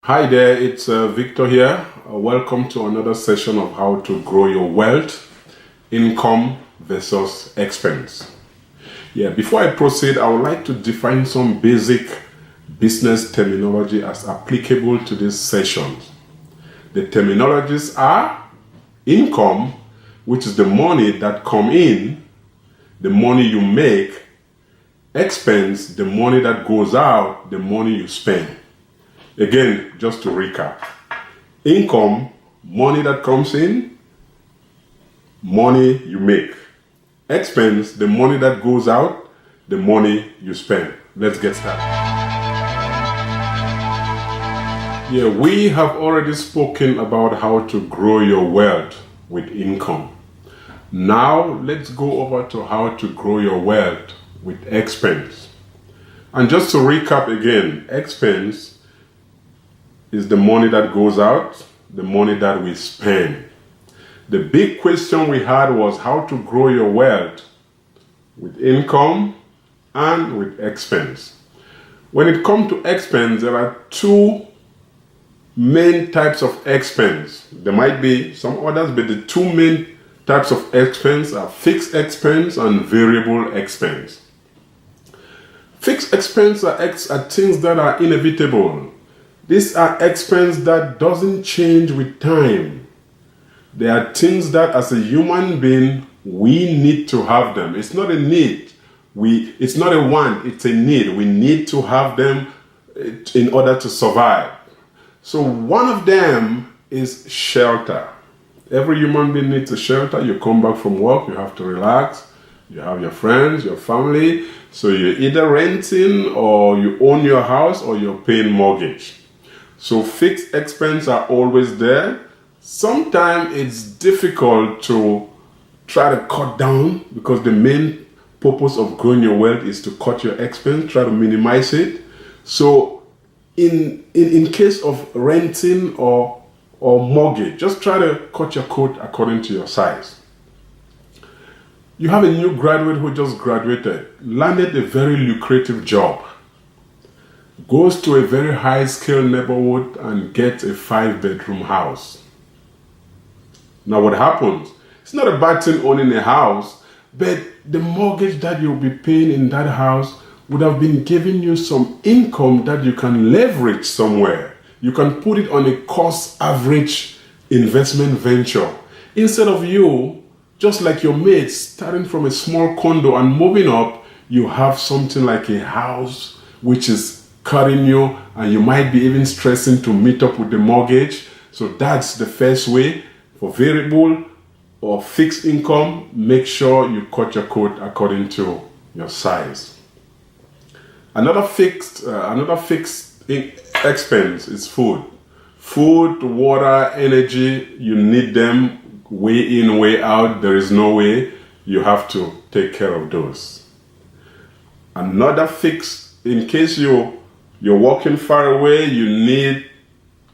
Hi there, it's Victor here. Welcome to another session of how to grow your wealth, income versus expense. Before I proceed, I would like to define some basic business terminology as applicable to this session. The terminologies are income, which is the money that come in, the money you make, expense, the money that goes out, the money you spend. Again, just to recap, income, money that comes in, money you make. Expense, the money that goes out, the money you spend. Let's get started. We have already spoken about how to grow your wealth with income. Now, let's go over to how to grow your wealth with expense. And just to recap again, expense is the money that goes out, the money that we spend. The big question we had was how to grow your wealth with income and with expense. When it comes to expense, there are two main types of expense. There might be some others, but the two main types of expense are fixed expense and variable expense. Fixed expense are things that are inevitable. These are expense that doesn't change with time. They are things that as a human being, we need to have them. It's not a need. It's not a want, it's a need. We need to have them in order to survive. So one of them is shelter. Every human being needs a shelter. You come back from work, you have to relax. You have your friends, your family. So you're either renting or you own your house or you're paying mortgage. So fixed expenses are always there. Sometimes it's difficult to try to cut down because the main purpose of growing your wealth is to cut your expense, try to minimize it. So in case of renting or mortgage, just try to cut your coat according to your size. You have a new graduate who just graduated, landed a very lucrative job, goes to a very high-scale neighborhood and gets a 5-bedroom house. Now what happens? It's not a bad thing owning a house, but the mortgage that you'll be paying in that house would have been giving you some income that you can leverage somewhere. You can put it on a cost average investment venture. Instead of you, just like your mates, starting from a small condo and moving up, you have something like a house which is cutting you, and you might be even stressing to meet up with the mortgage. So that's the first way. For variable or fixed income, make sure you cut your coat according to your size. Another fixed expense is food. Food, water, energy, you need them way in, way out. There is no way. You have to take care of those. Another fixed, in case you're walking far away, you need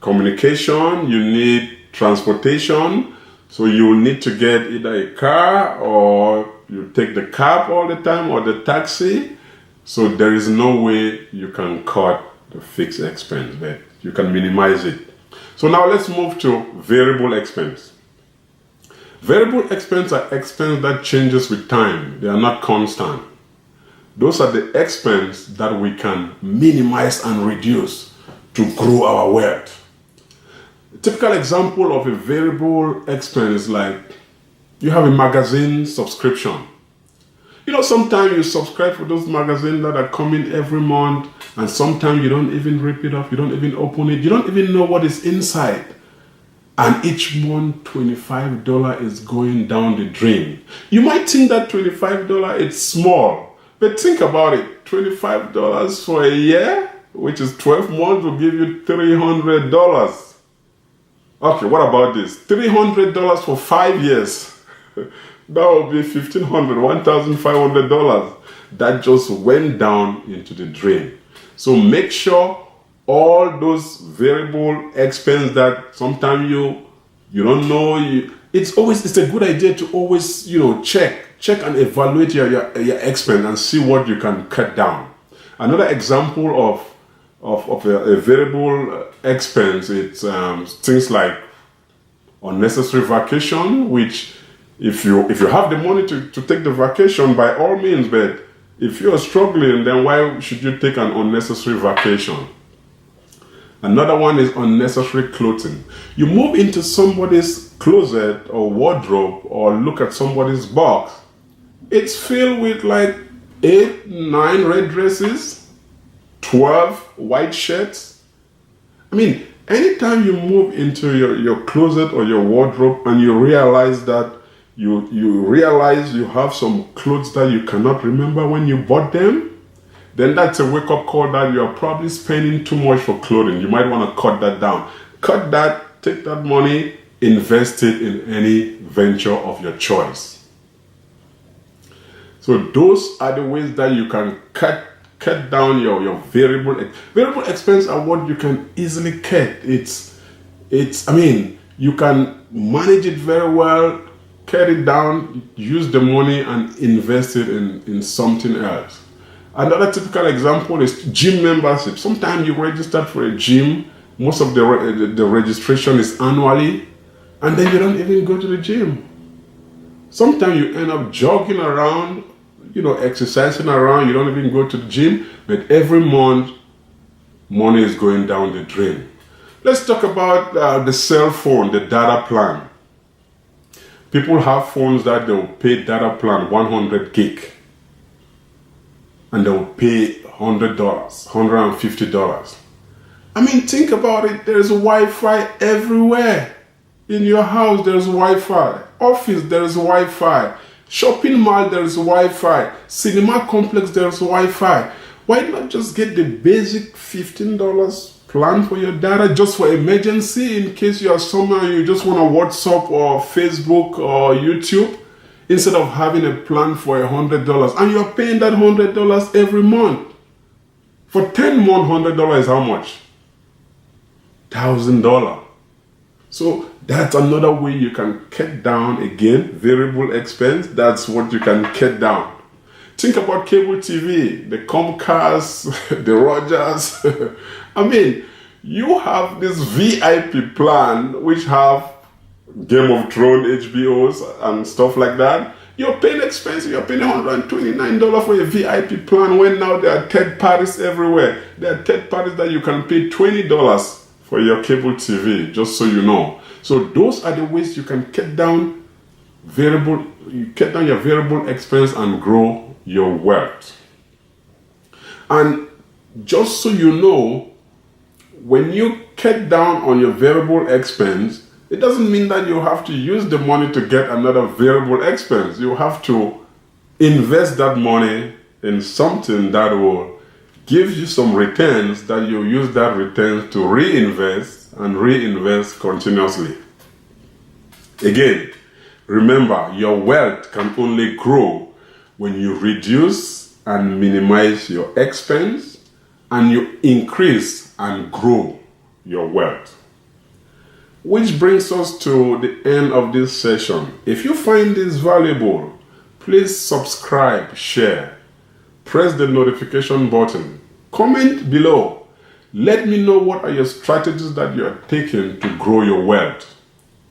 communication, you need transportation. So you need to get either a car or you take the cab all the time or the taxi. So there is no way you can cut the fixed expense, but you can minimize it. So now let's move to variable expense. Variable expense are expense that changes with time. They are not constant. Those are the expense that we can minimize and reduce to grow our wealth. A typical example of a variable expense is like you have a magazine subscription. Sometimes you subscribe for those magazines that are coming every month, and sometimes you don't even rip it off, you don't even open it, you don't even know what is inside. And each month, $25 is going down the drain. You might think that $25 is small. But think about it, $25 for a year, which is 12 months, will give you $300. Okay, what about this? $300 for 5 years. That will be $1,500, $1,500. That just went down into the drain. So make sure all those variable expense that sometimes you don't know, it's a good idea to always, check and evaluate your expense and see what you can cut down. Another example of of a variable expense, it's things like unnecessary vacation, which if you have the money to take the vacation, by all means, but if you're struggling, then why should you take an unnecessary vacation? Another one is unnecessary clothing. You move into somebody's closet or wardrobe or look at somebody's box, it's filled with like 8, 9 red dresses, 12 white shirts. I mean, anytime you move into your closet or your wardrobe and you realize that you realize you have some clothes that you cannot remember when you bought them, then that's a wake-up call that you are probably spending too much for clothing. You might want to cut that down. Cut that, take that money, invest it in any venture of your choice. So those are the ways that you can cut down your variable expense are what you can easily cut. I mean, you can manage it very well, cut it down, use the money and invest it in something else. Another typical example is gym membership. Sometimes you register for a gym, most of the registration is annually, and then you don't even go to the gym. Sometimes you end up jogging around, exercising around, you don't even go to the gym, but every month, money is going down the drain. Let's talk about the cell phone, the data plan. People have phones that they'll pay data plan 100 gig. And they'll pay $100, $150. I mean, think about it. There's Wi-Fi everywhere. In your house, there's Wi-Fi. Office, there's Wi-Fi. Shopping mall, there's Wi-Fi. Cinema complex, there's Wi-Fi. Why not just get the basic $15 plan for your data just for emergency in case you are somewhere and you just want to WhatsApp or Facebook or YouTube? Instead of having a plan for $100, and you're paying that $100 every month. For 10 months, $100 is how much? $1,000. So that's another way you can cut down, again, variable expense. That's what you can cut down. Think about cable TV, the Comcast, the Rogers. I mean, you have this VIP plan, which have Game of Thrones, HBOs, and stuff like that. You're paying expensive. You're paying $129 for a VIP plan when now there are third parties everywhere. There are third parties that you can pay $20 for your cable TV, just so you know. So those are the ways you can cut down your variable expense and grow your wealth. And just so you know, when you cut down on your variable expense, it doesn't mean that you have to use the money to get another variable expense. You have to invest that money in something that will give you some returns that you use that returns to reinvest and reinvest continuously. Again, remember, your wealth can only grow when you reduce and minimize your expense and you increase and grow your wealth. Which brings us to the end of this session. If you find this valuable, please subscribe, share, press the notification button, comment below. Let me know what are your strategies that you are taking to grow your wealth.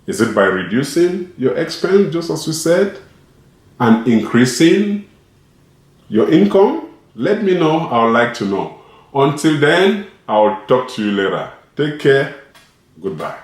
Is it by reducing your expense, just as we said, and increasing your income? Let me know. I would like to know. Until then, I'll talk to you later. Take care. Goodbye.